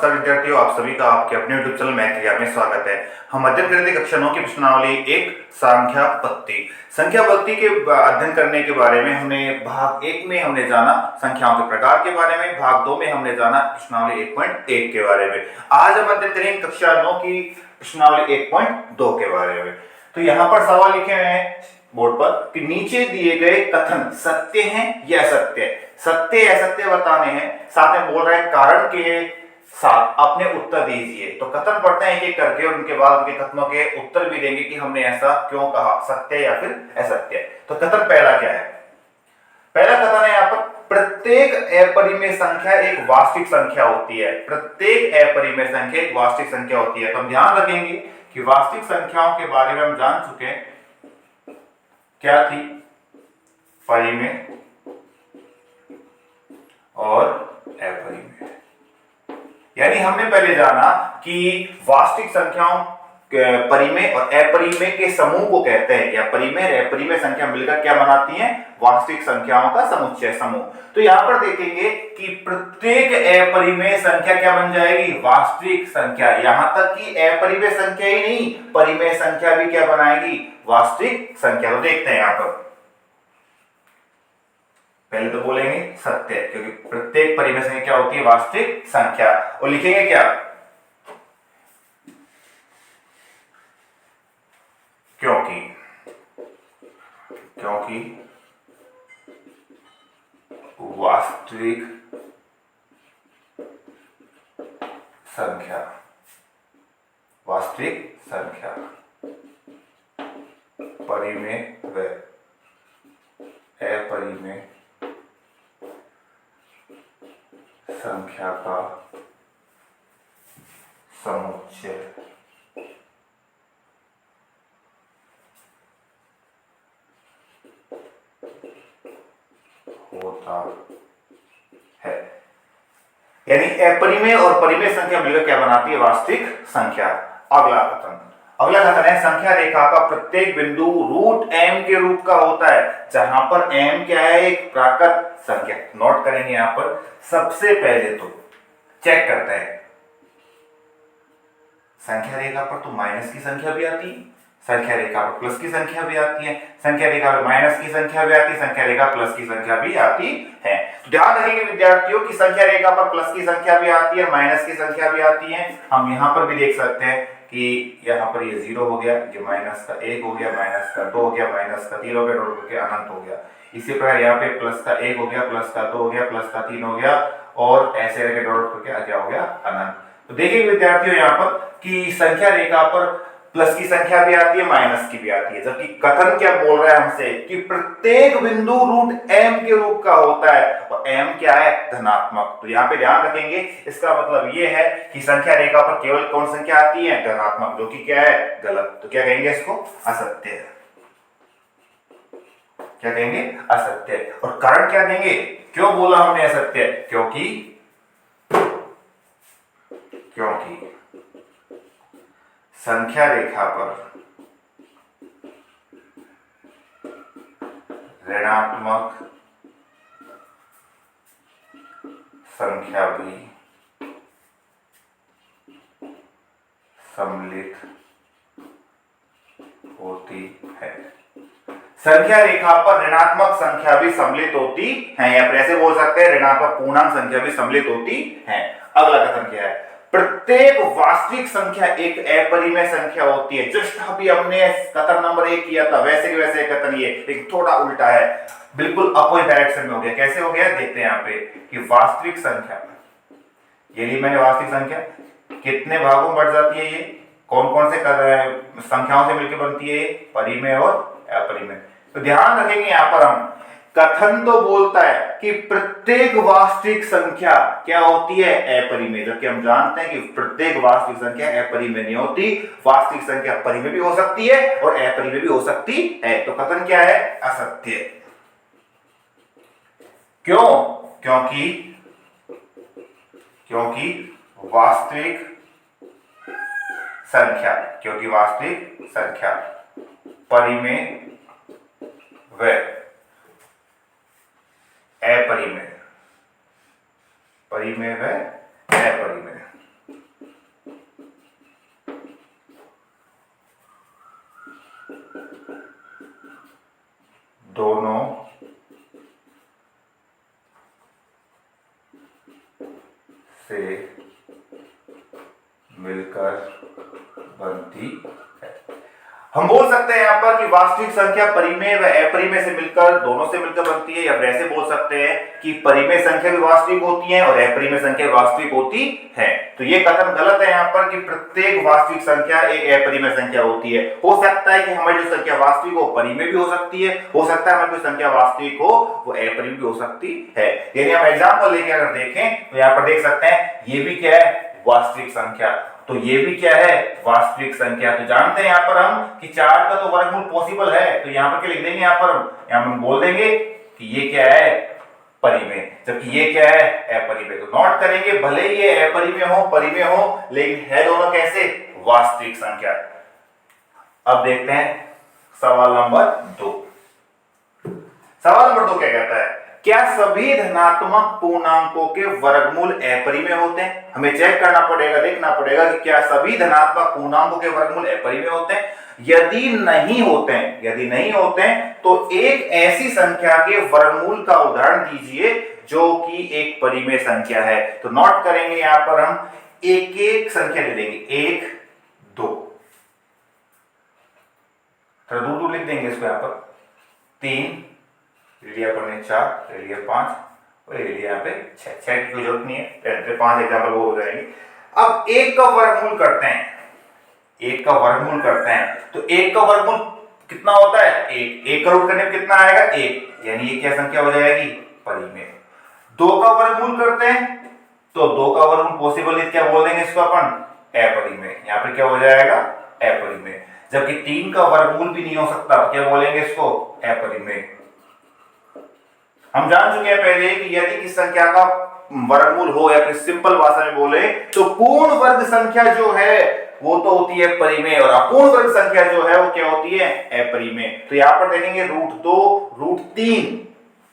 नमस्कार विद्यार्थियों, आप सभी का आपके अपने YouTube चैनल मैथ में स्वागत है। हम अध्ययन करेंगे कक्षा 9 की प्रश्नावली एक संख्या पत्ती। संख्या पत्ती के अध्ययन करने के बारे में हमने भाग 1 में हमने जाना संख्याओं के प्रकार के बारे में, भाग 2 में हमने जाना प्रश्नावली 1.1 के बारे में। आज हम अध्ययन करेंगे कक्षा 9 की प्रश्नावली 1.2 के बारे में। तो यहाँ पर सवाल लिखे हुए हैं बोर्ड पर कि नीचे दिए गए कथन सत्य हैं या असत्य है। सत्य या असत्य बताने हैं, साथ में बोल रहा है कारण के साथ अपने उत्तर दीजिए। तो कथन पढ़ते हैं एक एक करके और उनके बाद उनके कथनों के उत्तर भी देंगे कि हमने ऐसा क्यों कहा, सत्य या फिर असत्य। तो कथन पहला क्या है? पहला कथन है यहाँ पर, प्रत्येक अपरिमेय संख्या एक वास्तविक संख्या होती है। प्रत्येक अपरिमेय संख्या एक वास्तविक संख्या होती है। तो हम ध्यान रखेंगे कि वास्तविक संख्याओं के बारे में हम जान चुके हैं, क्या थी? परिमेय और अपरिमेय। यानी हमने पहले जाना कि वास्तविक संख्याओं परिमेय और अपरिमेय के समूह को कहते हैं, या परिमेय और अपरिमेय संख्या मिलकर क्या बनाती हैं? वास्तविक संख्याओं का समुच्चय, समूह। तो यहां पर देखेंगे कि प्रत्येक अपरिमेय संख्या क्या बन जाएगी? वास्तविक संख्या। यहां तक कि अपरिमेय संख्या ही नहीं, परिमेय संख्या भी क्या बनाएगी? वास्तविक संख्या। तो देखते हैं यहां पर, पहले तो बोलेंगे सत्य, क्योंकि प्रत्येक परिमेय संख्या क्या होती है? वास्तविक संख्या। और लिखेंगे क्या? क्योंकि वास्तविक संख्या परिमेय व अपरिमेय संख्या का समुच्चय होता है। यानी अपरिमेय और परिमेय संख्या मिलकर क्या बनाती है? वास्तविक संख्या। अगला कथन है, संख्या रेखा का प्रत्येक बिंदु रूट m के रूप का होता है। जहां पर m क्या है? एक प्राकृत संख्या। नोट करेंगे यहां पर, सबसे पहले तो चेक करते हैं, संख्या रेखा पर तो माइनस की संख्या भी आती है, संख्या रेखा पर प्लस की संख्या भी आती है, संख्या रेखा पर माइनस की संख्या भी आती है, संख्या रेखा प्लस की संख्या भी आती है। तो ध्यान रखेंगे विद्यार्थियों की संख्या रेखा पर प्लस की संख्या भी आती है, माइनस की संख्या भी आती है। हम यहाँ पर भी देख सकते हैं कि यहाँ पर ये 0 हो गया, ये माइनस का 1 हो गया, माइनस का 2 हो गया, माइनस का 3 हो गया, डॉट करके अनंत हो गया। इसी प्रकार यहाँ पे प्लस का 1 हो गया, प्लस का 2 हो गया, प्लस का 3 हो गया, और ऐसे करके डॉट करके क्या हो गया? अनंत। तो देखेंगे विद्यार्थियों यहाँ पर कि संख्या रेखा पर प्लस की संख्या भी आती है, माइनस की भी आती है, जबकि कथन क्या बोल रहा है हमसे कि प्रत्येक बिंदु रूट m के रूप का होता है, और m क्या है? धनात्मक। तो यहाँ पे ध्यान रखेंगे, इसका मतलब ये है कि संख्या रेखा पर केवल कौन संख्या आती है? धनात्मक, जो कि क्या है? गलत। तो क्या कहेंगे इसको? असत्य है। क्या कहेंगे? असत्य। और कारण क्या देंगे? क्यों बोला हमने असत्य? क्योंकि संख्या रेखा पर ऋणात्मक संख्या भी सम्मिलित होती है। संख्या रेखा पर ऋणात्मक संख्या भी सम्मिलित होती है, या फिर ऐसे बोल सकते हैं ऋणात्मक पूर्णांक संख्या भी सम्मिलित होती है। अगला कथन क्या है? प्रत्येक वास्तविक संख्या एक अपरिमेय संख्या होती है। जस्ट अभी हमने कथन नंबर 1 किया था, वैसे के वैसे कथन ये, लेकिन थोड़ा उल्टा है, बिल्कुल अपोजिट डायरेक्शन में हो गया। कैसे हो गया? देखते हैं यहाँ पे कि वास्तविक संख्या, ये ली मैंने वास्तविक संख्या, कितने भागों में बढ़ जाती है? ये कौन कौन से संख्याओं से मिलकर बनती है? परिमेय और अपरिमेय। तो ध्यान रखेंगे यहाँ पर, हम कथन तो बोलता है कि प्रत्येक वास्तविक संख्या क्या होती है? अपरिमेय। जबकि हम जानते हैं कि प्रत्येक वास्तविक संख्या अपरिमेय नहीं होती, वास्तविक संख्या परिमेय भी हो सकती है और अपरिमेय भी हो सकती है। तो कथन क्या है? असत्य। क्यों? क्योंकि वास्तविक संख्या परिमेय व अपरिमेय दोनों से मिलकर बनती है। हम बोल सकते हैं यहाँ पर कि वास्तविक संख्या परिमेय व अपरिमेय से मिलकर, दोनों से मिलकर बनती है, या फिर ऐसे बोल सकते हैं कि परिमेय संख्या भी वास्तविक होती है और अपरिमेय संख्या वास्तविक होती है। तो ये कथन गलत है यहाँ पर कि प्रत्येक वास्तविक संख्या एक अपरिमेय संख्या होती है। हो सकता है कि हमारी जो संख्या वास्तविक हो परिमेय भी हो सकती है, हो सकता है हमारी कोई संख्या वास्तविक हो वो अपरिमेय भी हो सकती है। यानी हम एग्जाम्पल लेके अगर देखें तो यहाँ पर देख सकते हैं ये भी क्या है, वास्तविक संख्या, तो ये भी क्या है, वास्तविक संख्या। तो जानते हैं यहाँ पर हम कि 4 का तो वर्गमूल पॉसिबल है, तो यहाँ पर क्या लिख देंगे, यहाँ पर बोल देंगे कि ये क्या है, परिमेय, जबकि ये क्या है, अपरिमेय। तो नोट करेंगे भले ही ये अपरिमेय हो परिमेय हो, लेकिन है दोनों कैसे, वास्तविक संख्या। अब देखते हैं सवाल नंबर 2। सवाल नंबर 2 क्या कहता है, क्या सभी धनात्मक पूर्णांकों के वर्गमूल अपरिमेय होते हैं? हमें चेक करना पड़ेगा, देखना पड़ेगा कि क्या सभी धनात्मक पूर्णांकों के वर्गमूल अपरिमेय होते हैं। यदि नहीं होते हैं तो एक ऐसी संख्या के वर्गमूल का उदाहरण दीजिए जो कि एक परिमेय संख्या है। तो नोट करेंगे यहां पर हम एक एक संख्या ले लेंगे, 1 2, थोड़ा दूर दूर लिख देंगे इसको, यहां पर 3 लिया, अपने 4 ले लिया, 5 और ले लिया यहाँ पे 6 की कोई जरूरत नहीं है, 5 एग्जाम्पल वो हो जाएंगे। अब 1 का वर्गमूल करते हैं, 1 का वर्गमूल करते हैं, तो 1 का वर्गमूल कितना होता है, 1 का रूट करने में कितना आएगा, 1, यानी ये क्या संख्या हो जाएगी, परिमेय। 2 का वर्गमूल करते हैं तो 2 का वर्गमूल पॉसिबल है, क्या बोल देंगे इसको अपन, अपरिमेय, यहाँ पे क्या हो जाएगा, अपरिमेय। जबकि 3 का वर्गमूल भी नहीं हो सकता, क्या बोलेंगे इसको, अपरिमेय। हम जान चुके हैं पहले कि यदि किसी संख्या का वर्गमूल हो, या फिर सिंपल भाषा में बोले तो पूर्ण वर्ग संख्या जो है वो तो होती है परिमेय, और अपूर्ण वर्ग संख्या जो है वो क्या होती है, अपरिमेय। तो यहां पर देखेंगे √2 √3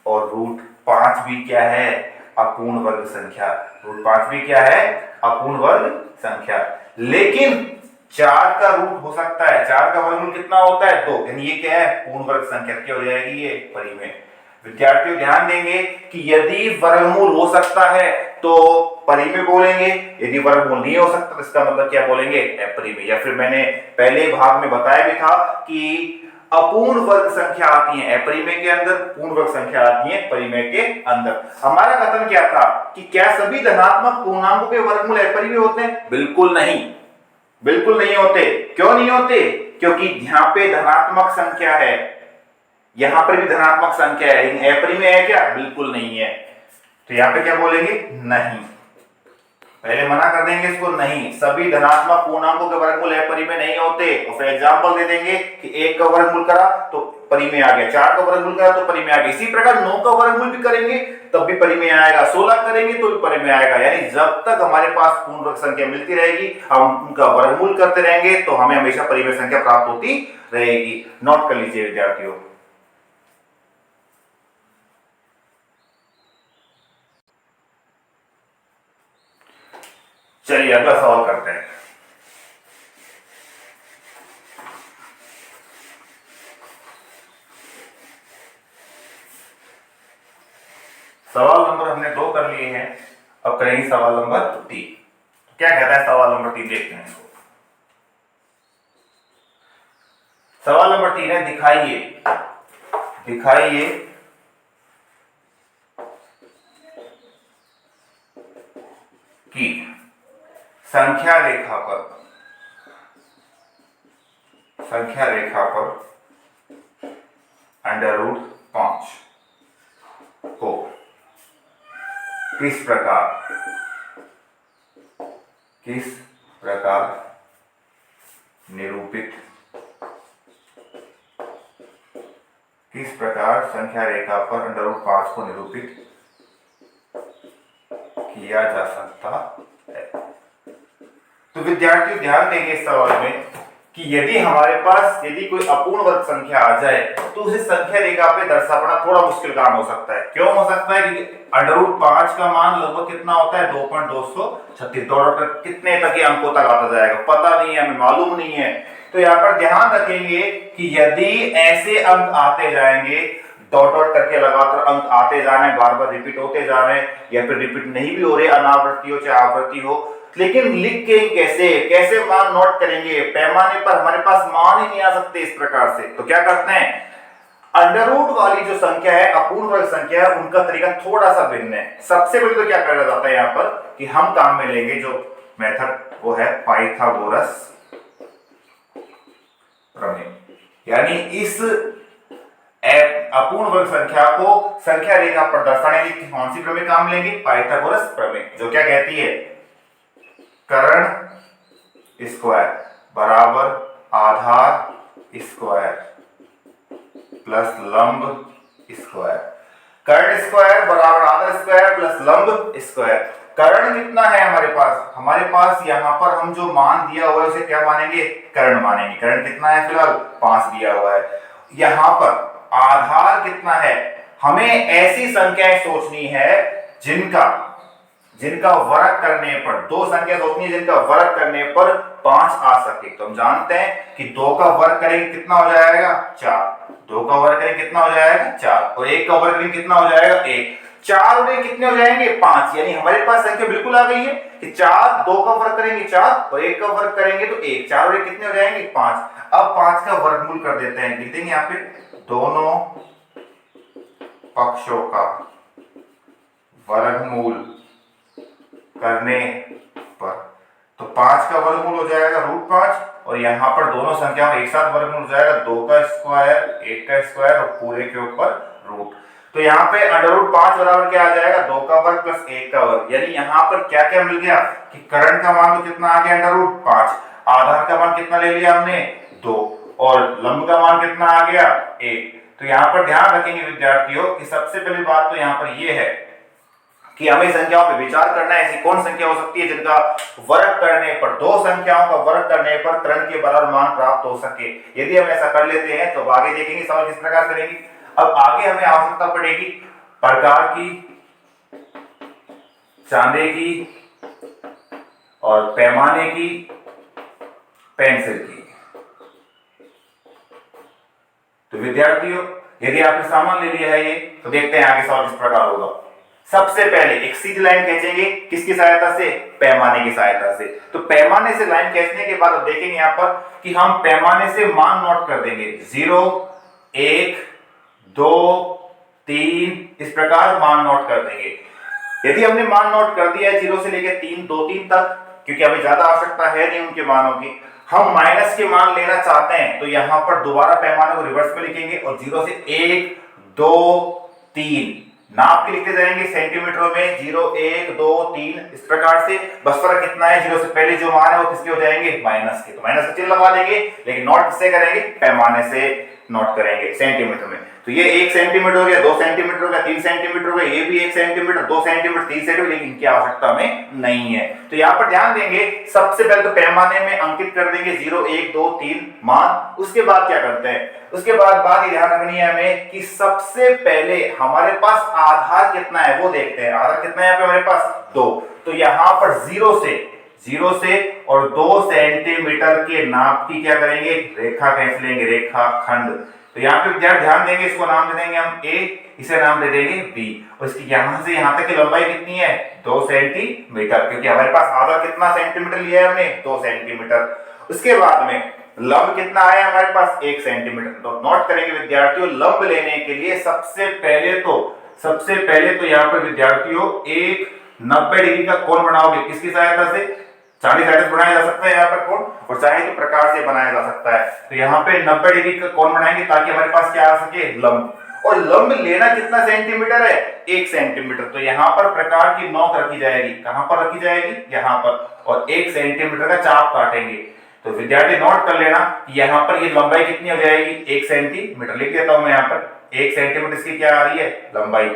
और √5 भी क्या है, अपूर्ण वर्ग संख्या। √5 भी क्या है, अपूर्ण वर्ग संख्या। लेकिन 4 का रूट हो सकता है, 4 का वर्गमूल कितना होता है, 2, यानी ये क्या है, पूर्ण वर्ग संख्या, क्या हो जाएगी, ये परिमेय। विद्यार्थियों ध्यान देंगे कि यदि वर्गमूल हो सकता है तो परिमेय बोलेंगे, यदि वर्गमूल नहीं हो सकता तो इसका मतलब क्या बोलेंगे, अपरिमेय। या फिर मैंने पहले भाग में बताया भी था कि अपूर्ण वर्ग संख्या आती है अपरिमेय के अंदर, पूर्ण वर्ग संख्या आती है परिमेय के अंदर। हमारा कथन क्या था कि क्या सभी धनात्मक पूर्णांकों के वर्गमूल अपरिमेय होते हैं? बिल्कुल नहीं, बिल्कुल नहीं होते। क्यों नहीं होते? क्योंकि यहाँ पे धनात्मक संख्या है, यहां पर भी धनात्मक संख्या है, लेकिन अपरिमेय है क्या? बिल्कुल नहीं है। तो यहां पे क्या बोलेंगे? नहीं, पहले मना कर देंगे इसको, नहीं, सभी धनात्मक पूर्णांकों के वर्गमूल अपरिमेय नहीं होते। और फिर एग्जांपल दे देंगे कि 1 का वर्गमूल करा तो परिमेय आ गया, 4 का वर्गमूल करा तो परिमेय आ गया। इसी प्रकार 9 का वर्गमूल भी करेंगे तब भी परिमेय आएगा, 16 करेंगे तो भी परिमेय आएगा। यानी जब तक हमारे पास पूर्ण वर्ग संख्या मिलती रहेगी, हम उनका वर्गमूल करते रहेंगे तो हमें हमेशा परिमेय संख्या प्राप्त होती रहेगी। नोट कर लीजिए विद्यार्थियों। चलिए अगला सवाल करते हैं। सवाल नंबर हमने 2 कर लिए हैं, अब करेंगे सवाल नंबर 3। क्या कहता है सवाल नंबर 3, देखते हैं इसको। सवाल नंबर 3 है, दिखाइए कि संख्या रेखा पर √5 को किस प्रकार निरूपित, किस प्रकार संख्या रेखा पर √5 को निरूपित किया जा सकता है। तो विद्यार्थी ध्यान देंगे इस सवाल में कि यदि हमारे पास यदि कोई अपूर्ण वर्ग संख्या आ जाए तो उसे संख्या रेखा पे दर्शा पाना थोड़ा मुश्किल काम हो सकता है। क्यों हो सकता है? क्योंकि √5 का मान लगभग कितना होता है, 2.236, दौड़ कितने तक ये अंकों तक आता जाएगा पता नहीं है, हमें मालूम नहीं है। तो यहाँ पर ध्यान रखेंगे कि यदि ऐसे अंक आते जाएंगे डॉट डॉट करके लगातार अंक आते जा रहे हैं, बार बार रिपीट होते जा रहे हैं, या फिर रिपीट नहीं भी हो रहे, अनावृत्ति हो चाहे आवृत्ति हो, लेकिन लिख के कैसे कैसे मान नोट करेंगे, पैमाने पर हमारे पास मान ही नहीं आ सकते इस प्रकार से। तो क्या करते हैं, अंडर रूट वाली जो संख्या है, अपूर्ण वर्ग संख्या है, उनका तरीका थोड़ा सा भिन्न है। सबसे पहले तो क्या करा जाता है यहाँ पर कि हम काम में लेंगे जो मेथड, वो है पाइथागोरस प्रमेय, यानी इस अपूर्ण वर्ग संख्या को संख्या रेखा पर दर्शाने के लिए कौन सी प्रमेय काम लेंगे, पाइथागोरस प्रमेय, जो क्या कहती है, कर्ण स्क्वायर बराबर आधार स्क्वायर प्लस लंब स्क्वायर। कर्ण स्क्वायर बराबर आधार स्क्वायर प्लस लंब स्क्वायर। कर्ण कितना है हमारे पास यहां पर हम जो मान दिया हुआ है उसे क्या मानेंगे, कर्ण मानेंगे। कर्ण कितना है, फिलहाल 5 दिया हुआ है। यहां पर आधार कितना है, हमें ऐसी संख्याएं सोचनी है जिनका वर्ग करने पर, दो संख्या सोचनी है जिनका वर्ग करने पर 5 आ सके। तो हम जानते हैं कि 2 का वर्ग करेंगे कितना हो जाएगा, 4। 2 का वर्ग करेंगे कितना हो जाएगा, 4, और 1 का वर्ग करेंगे कितना हो जाएगा, 1। 4 और 1 कितने हो जाएंगे, 5। यानी हमारे पास संख्या बिल्कुल आ गई है कि 4, 2 का वर्ग करेंगे 4 और 1 का वर्ग करेंगे तो 1। 4 और 1 कितने हो जाएंगे, 5। अब 5 का वर्गमूल कर देते हैं, लिख देंगे यहाँ पे दोनों पक्षों का वर्गमूल करने पर, तो 5 का वर्गमूल हो जाएगा √5, और यहां पर दोनों संख्याओं एक साथ वर्गमूल हो जाएगा 2 का स्क्वायर 1 का स्क्वायर और पूरे के ऊपर रूट। तो यहाँ पे √5 बराबर क्या आ जाएगा, 2 का वर्ग प्लस 1 का वर्ग। यानी यहाँ पर क्या क्या मिल गया कि कर्ण का मान तो कितना आ गया, √5, आधार का मान कितना ले लिया हमने, 2, और लंब का मान कितना आ गया, 1। तो यहाँ पर ध्यान रखेंगे विद्यार्थियों कि सबसे पहली बात तो यहाँ पर यह है कि हमें संख्याओं पे विचार करना है। ऐसी कौन संख्या हो सकती है जिनका वर्ग करने पर, दो संख्याओं का वर्ग करने पर कर्ण के बराबर मान प्राप्त हो सके। यदि हम ऐसा कर लेते हैं तो आगे देखेंगे सवाल किस प्रकार करेंगे। अब आगे हमें आवश्यकता पड़ेगी प्रकार की, चांदे की और पैमाने की, पेंसिल की। तो विद्यार्थियों यदि आपने सामान ले लिया है ये, तो देखते हैं आगे सवाल किस प्रकार होगा। सबसे पहले एक सीधी लाइन खींचेंगे, किसकी सहायता से, पैमाने की सहायता से। तो पैमाने से लाइन खींचने के बाद देखेंगे यहां पर कि हम पैमाने से मान नोट कर देंगे, 0 1 2 3 इस प्रकार मान नोट कर देंगे। यदि हमने मान नोट कर दिया है 0 से लेकर 3 2 3 तक, क्योंकि हमें ज्यादा आवश्यकता है नहीं उनके मानों की, हम माइनस के मान लेना चाहते हैं तो यहां पर दोबारा पैमाने को रिवर्स में लिखेंगे और 0 से 1 2 3 नाप के लिखते जाएंगे सेंटीमीटरों में, 0 1 2 3 इस प्रकार से। बस फर्क कितना है, 0 से पहले जो मान है वो किसके हो जाएंगे, माइनस के। तो माइनस का चिन्ह लगा देंगे, लेकिन नोट किससे करेंगे, पैमाने से नोट करेंगे सेंटीमीटर में। तो ये 1 सेंटीमीटर हो गया, 2 सेंटीमीटर हो गया, 3 सेंटीमीटर हो गया, ये भी 1 सेंटीमीटर 2 सेंटीमीटर 3 सेंटीमीटर, लेकिन इनकी आवश्यकता हमें नहीं है। तो यहाँ पर ध्यान देंगे, सबसे पहले तो पैमाने में अंकित कर देंगे 0 1 2 3 मान। उसके बाद क्या करते हैं, उसके बाद बात ध्यान रखनी है हमें कि सबसे पहले हमारे पास आधार कितना है वो देखते हैं। आधार कितना है यहाँ पे हमारे पास, 2। तो यहाँ पर 0 से और 2 सेंटीमीटर के नाप की क्या करेंगे, रेखा खींच लेंगे, रेखा खंड। तो यहाँ पे ध्यान देंगे, इसको नाम दे देंगे हम A, इसे नाम दे देंगे B, और इसकी यहां से यहां तक की लंबाई कितनी है, 2 सेंटीमीटर, क्योंकि हमारे पास आधा कितना सेंटीमीटर लिया है हमने, 2 सेंटीमीटर। उसके बाद में लंब कितना आया हमारे पास, 1 सेंटीमीटर। तो नोट करेंगे विद्यार्थियों, लंब लेने के लिए सबसे पहले तो यहाँ पर विद्यार्थियों एक 90 डिग्री का कोण बनाओगे, किसकी सहायता से, 40 सहायता बनाया जा सकता है यहाँ पर कोण, और चाहे तो प्रकार से बनाया जा सकता है। तो यहाँ पे 90 डिग्री का कोण बनाएंगे ताकि हमारे पास क्या आ सके, लंब। और लंब लेना कितना सेंटीमीटर है, 1 सेंटीमीटर। तो यहाँ पर प्रकार की नोक रखी जाएगी, कहां पर रखी जाएगी, यहाँ पर, और 1 सेंटीमीटर का चाप काटेंगे। तो विद्यार्थी नोट कर लेना कि यहाँ पर ये लंबाई कितनी हो जाएगी, 1 सेंटीमीटर। लिख देता हूं मैं यहाँ पर 1 सेंटीमीटर इसकी क्या आ रही है, लंबाई।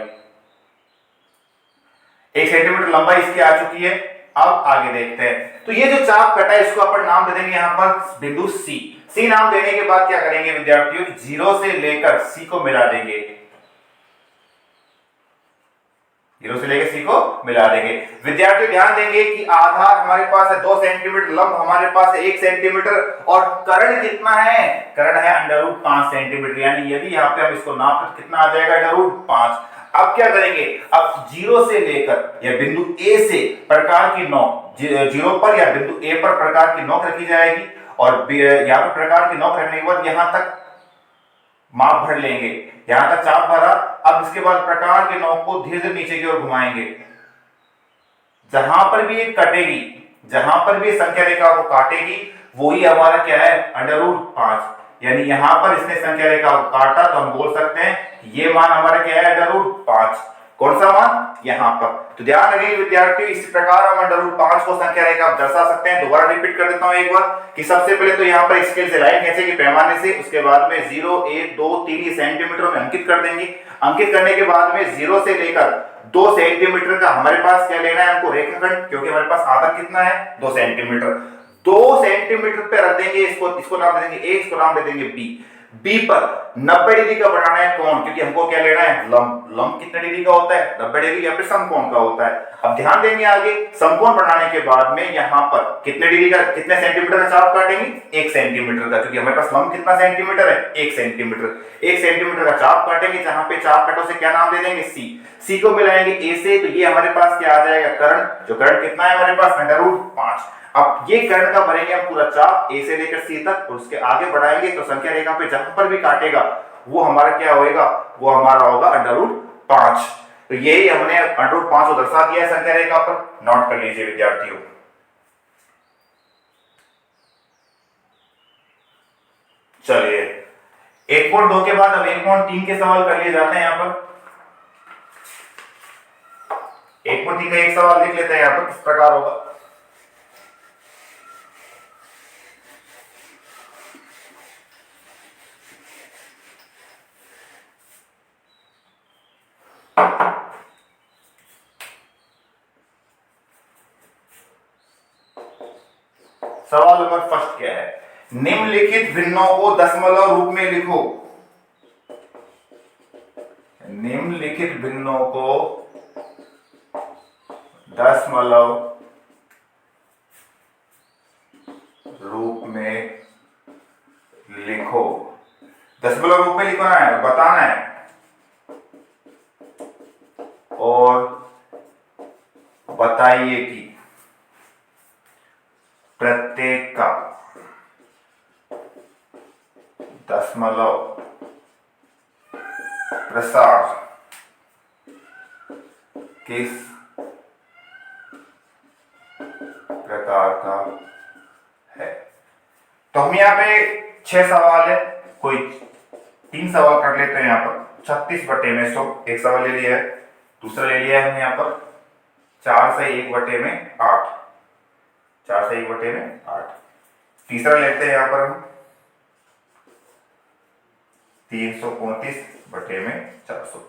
1 सेंटीमीटर लंबाई इसकी आ चुकी है। अब आगे देखते हैं, तो ये जो चाप कटा है इसको अपन नाम दे देंगे यहाँ पर बिंदु C नाम देने के बाद क्या करेंगे विद्यार्थियों, 0 से लेकर C को मिला देंगे। 0 से लेकर C को मिला देंगे। विद्यार्थी ध्यान देंगे कि आधार हमारे पास है 2 सेंटीमीटर, लंब हमारे पास है 1 सेंटीमीटर और कर्ण कितना है? कर्ण है √5 सेंटीमीटर। यानी यदि यहाँ पे हम इसको नाप तो कितना आ जाएगा? √5। अब क्या करेंगे? अब 0 से लेकर या बिंदु A से प्रकार की नोक 0 पर या बिंदु A पर प्रकार की नोक रखी जाएगी और यहाँ पर प्रकार की नोक रखने के बाद यहां तक माप भर लेंगे, यहां तक चाप भरा। अब इसके बाद प्रकार के नोक को धीरे धीरे नीचे की ओर घुमाएंगे। जहां पर भी ये कटेगी, जहां पर भी संख्या रेखा को काटेगी वही हमारा क्या है? √5। यानी यहां पर इसने संख्या रेखा को काटा तो हम बोल सकते हैं ये मान हमारा क्या है? √5। कौन सा मान? यहां पर। तो ध्यान रखिए विद्यार्थियों, इस प्रकार हम √5 को संख्या रेखा दर्शा सकते हैं। दोबारा रिपीट कर देता हूं एक बार कि सबसे पहले तो यहां पर स्केल से लाइन खींचेंगे पैमाने से, उसके बाद में 0 1 2 3 सेंटीमीटर में अंकित कर देंगे। अंकित करने के बाद में 0 से लेकर 2 सेंटीमीटर का हमारे पास क्या लेना है? हमको रेखाखंड, क्योंकि हमारे पास आधार कितना है? 2 सेंटीमीटर। 2 सेंटीमीटर पे रख देंगे इसको नाम दे देंगे A, इसको नाम दे देंगे B। B पर 90 डिग्री का बनाना है कोण, क्योंकि हमको क्या लेना है? लंब। लंब कितने डिग्री का होता है? 90 डिग्री या फिर समकोण का होता है। अब ध्यान देंगे आगे, समकोण बनाने के बाद में यहां पर कितने डिग्री का, कितने सेंटीमीटर का चाप काटेंगे? 1 सेंटीमीटर का, क्योंकि हमारे पास लंब कितना सेंटीमीटर है? 1 सेंटीमीटर। 1 सेंटीमीटर का चाप काटेंगे, जहां पे चाप काटो से क्या नाम दे देंगे? C को मिलाएंगे A से, तो ये हमारे पास क्या आ जाएगा? कर्ण। जो कर्ण कितना है हमारे पास? √5। अब ये कर्ण का भरेंगे हम पूरा चाप A से लेकर C तक और उसके आगे बढ़ाएंगे तो संख्या रेखा पे जहां पर भी काटेगा वो हमारा क्या होएगा? वो हमारा होगा √5। तो यही हमने √5 को दर्शा दिया है संख्या रेखा पर। नोट कर लीजिए विद्यार्थियों। चलिए 1.2 के बाद अब 1.3 के सवाल कर लिए जाते हैं। यहां पर 1.3 का एक सवाल लिख लेते हैं यहां पर, किस प्रकार होगा। सवाल नंबर फर्स्ट क्या है? निम्नलिखित भिन्नों को दशमलव रूप में लिखो। निम्नलिखित भिन्नों को दशमलव रूप में लिखो। दशमलव रूप में लिखना है, बताना है और बताइए कि प्रत्येक का दशमलव प्रसार किस प्रकार का है। तो हम यहाँ पे 6 सवाल है, कोई 3 सवाल कर लेते हैं। यहाँ पर 36/100 एक सवाल ले लिया है, दूसरा ले लिया है हमने यहाँ पर 4 से 1/8, 4 से 1/8। तीसरा लेते हैं यहाँ पर हम 335/400।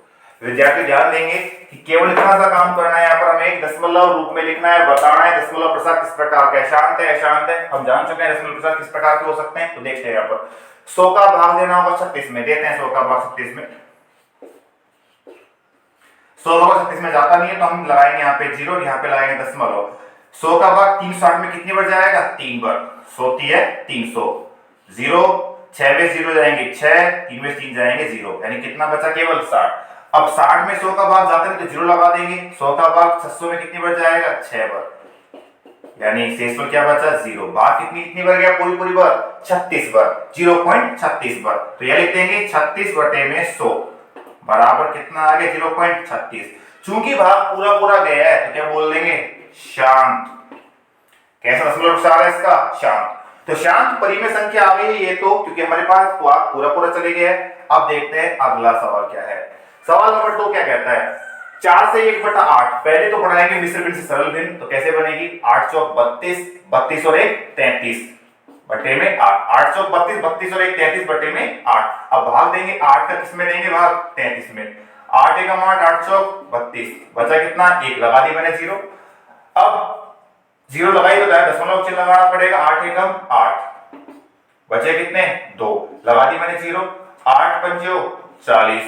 विद्यार्थी ध्यान देंगे कि केवल इतना सा काम करना है। यहाँ पर हमें एक दशमलव रूप में लिखना है, बताना है दशमलव प्रसार किस प्रकार का है। शांत है, अशांत है, हम जान चुके हैं दशमलव प्रसार किस प्रकार के हो सकते हैं। तो देखते हैं यहाँ पर 100 का भाग देना होगा 36 में, देते हैं 100 का भाग 36 में। 100 का 36 में जाता नहीं है तो हम लगाएंगे यहाँ पे 0, यहाँ पे लगाएंगे दशमलव। 100 का भाग 360 में कितनी बार जाएगा? 3 बार। 100 है 300, 0 6 में 0 जाएंगे 6, 3 में 3 जाएंगे 0, यानी कितना बचा? केवल 60। अब 60 में 100 का भाग जाता है तो 0 लगा देंगे। 100 का भाग 600 में कितनी बार जाएगा? 6 बार, यानी शेष पर क्या बचा? 0। भाग कितनी बार गया? पूरी बार 36 बार, 0.36 बार। तो यह लिख देंगे 36/100 बराबर कितना आ गया? 0.36। चूंकि भाग पूरा गया है तो क्या बोल देंगे? शांत। कैसा दशमलव प्रसार है इसका? शांत। तो शांत परिमेय संख्या आ गई ये तो, क्योंकि हमारे पास पूरा चले गया है। अब देखते हैं अगला सवाल क्या है। सवाल नंबर 2 क्या कहता है? 4 से 1/8। पहले तो बढ़ाएंगे मिश्र भिन्न से सरल भिन्न, तो कैसे बनेगी? 8 चौक 32, 32 और 1 33 बटे में 8। 8 चौक 32, 32 और 1 33 बटे में 8। अब भाग देंगे 8 का, किसमें देंगे भाग? 33 में। 8 एकम 8, 8 चौक 32, बचा कितना? 1 लगा दी मैंने 0। अब 0 लगाई तो दशमलव चिन्ह लगाना पड़ेगा। 8 एकम 8, बचे कितने? 2, लगा दी मैंने 0। 8 पंजो 40,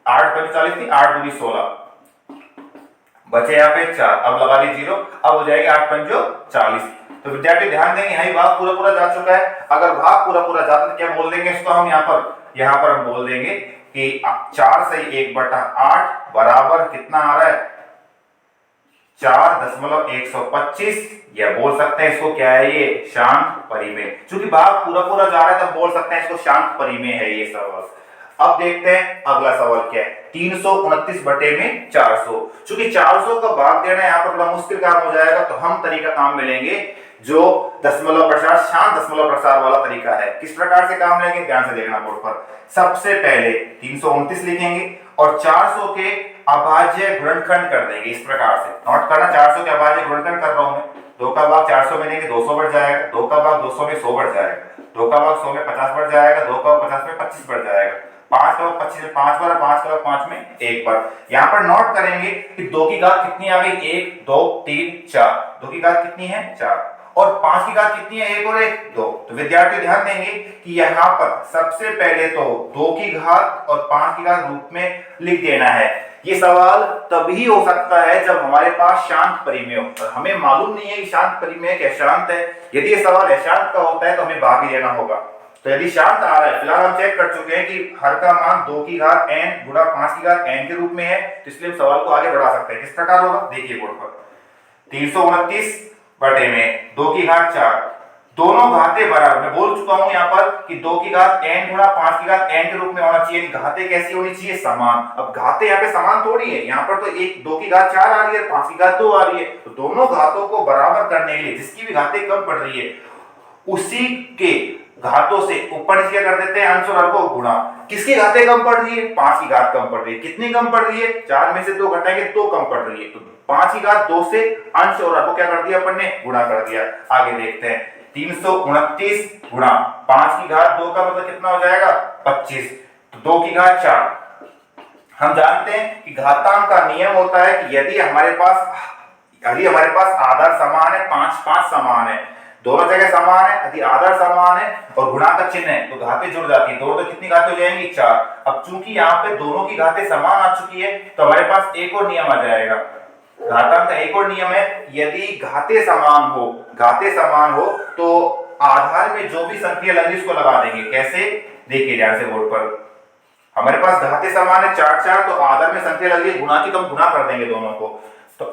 8 पंजो 40 थी, 8 दूनी 16, बचे यहाँ पे 4, अब लगा दी 0, अब हो जाएगा 8 पंजो 40। तो विद्यार्थी ध्यान देंगे, यहाँ भाग पूरा पूरा जा चुका है। अगर भाग पूरा पूरा जाता है तो क्या बोल देंगे इसको हम यहाँ पर हम बोल देंगे कि 4 से 1/8 बराबर कितना आ रहा है 4.125, या बोल सकते हैं इसको क्या है, ये शांत परिमेय। चूंकि भाग पूरा पूरा जा रहा है तो बोल सकते हैं इसको शांत परिमेय है ये सवाल। अब देखते हैं अगला सवाल क्या है, 329 बटे में 400। चूंकि 400 का भाग देना यहाँ पर थोड़ा मुश्किल काम हो जाएगा, तो हम तरीका काम में लेंगे जो दशमलव प्रसार, शांत दशमलव प्रसार वाला तरीका है। किस प्रकार से काम लेंगे, ध्यान से देखना बोर्ड पर। सबसे पहले 329 लिखेंगे और 400 के अभाज्य गुणनखंड कर देंगे। इस प्रकार से नोट करना, 400 के अभाज्य गुणनखंड कर रहा हूं मैं। 2 का भाग 400 में देंगे 200 बढ़ जाएगा, 2 का भाग 200 में 100 बढ़ जाएगा, 2 का भाग 100 में 50 बढ़ जाएगा, 2 का भाग 50 में 25 बढ़ जाएगा, 5 का भाग 25 में 5 बार, 5 का भाग 5 में 1 बार। यहाँ पर नोट करेंगे कि 2 की घात कितनी आ गई, 1 2 3 4, 2 की घात कितनी है 4, और 5 की घात कितनी है 1 और 1 2। तो विद्यार्थी ध्यान देंगे कि यहाँ पर सबसे पहले तो 2 की घात और 5 की घात रूप में लिख देना है। ये सवाल तभी हो सकता है जब हमारे पास शांत परिमेय हो। हमें मालूम नहीं है कि शांत परिमेय क्या शांत है। यदि ये सवाल अशांत का होता है तो हमें भाग ही लेना होगा। तो यदि शांत आ रहा है, फिलहाल हम चेक कर चुके हैं कि हर का मान 2 की घात n गुणा 5 की घात n के रूप में है, तो इसलिए हम सवाल को आगे बढ़ा सकते हैं। किस प्रकार होगा, देखिए बोर्ड पर। 329 बटे में 2 की घात 4, दोनों घातें बराबर। मैं बोल चुका हूं यहाँ पर कि 2 की घात n गुणा 5 की घात n के रूप में होना चाहिए। घातें कैसी होनी चाहिए, समान। अब घातें यहाँ पे समान थोड़ी है, यहाँ पर तो 2 की घात 4 आ रही है, 5 की घात 2 आ रही है। तो दोनों घातों को बराबर करने के लिए जिसकी भी घातें कम पड़ रही है उसी के घातों से ऊपर नीचे कर देते हैं, अंश और हर को गुणा। किसकी घातें कम पड़ रही है, 5 की घात कम पड़ रही है। कितनी कम पड़ रही है, 4 में से 2 घटाएंगे 2 कम पड़ रही है, तो 5 की घात 2 से अंश और हर को क्या कर दिया अपन ने, गुणा कर दिया। आगे देखते हैं, 329 गुणा 5 की घात 2 का मतलब कितना हो जाएगा 25, तो 2 की घात 4। हम जानते हैं कि घातांक का नियम होता है कि यदि हमारे पास आधार समान है, 5 5 समान है, दोनों जगह समान है, यदि आधार समान है और गुणा का चिन्ह है तो घातें जुड़ जाती है। दोनों तो कितनी घातें हो जाएंगी 4। अब चूंकि यहाँ पे दोनों की घातें समान आ चुकी है तो हमारे पास एक और नियम आ जाएगा। घातांक का एक और नियम है, यदि घातें समान हो तो आधार में जो भी संख्या लगी उसको लगा देंगे। कैसे, देखिए ध्यान से बोर्ड पर। हमारे पास घातें समान है 4 4, तो आधार में संख्या लगी है गुणा की, तो हम गुणा कर देंगे दोनों को। तो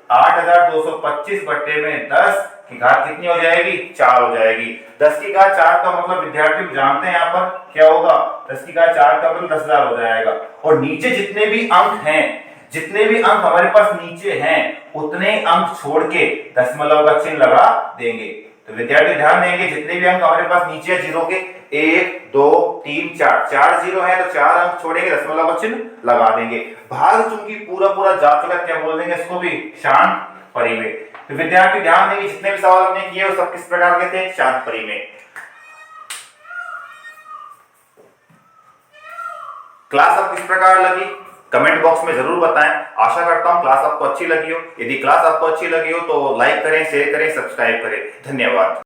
8225 बटे में 10 की घात कितनी हो जाएगी, 4 हो जाएगी। 10 की घात 4 का मतलब विद्यार्थी जानते हैं यहाँ पर क्या होगा, 10 की घात 4 का मतलब 10,000 हो जाएगा। और नीचे जितने भी अंक हमारे पास नीचे हैं उतने अंक छोड़ के दशमलव का चिन्ह लगा देंगे। तो विद्यार्थी ध्यान देंगे, जितने भी अंक हमारे पास नीचे है जीरो के, 1 2 3 4 जीरो है तो 4 अंक छोड़ेंगे, दशमलव का चिन्ह लगा देंगे। भाग चूंकि पूरा पूरा जा चुका, क्या बोल देंगे इसको भी, शांत परिमेय। तो विद्यार्थी ध्यान देंगे, जितने भी सवाल हमने किए वो सब किस प्रकार के थे, शांत परिमेय। क्लास अब किस प्रकार लगी कमेंट बॉक्स में जरूर बताएं। आशा करता हूं क्लास आपको अच्छी लगी हो। यदि क्लास आपको अच्छी लगी हो तो लाइक करें, शेयर करें, सब्सक्राइब करें। धन्यवाद।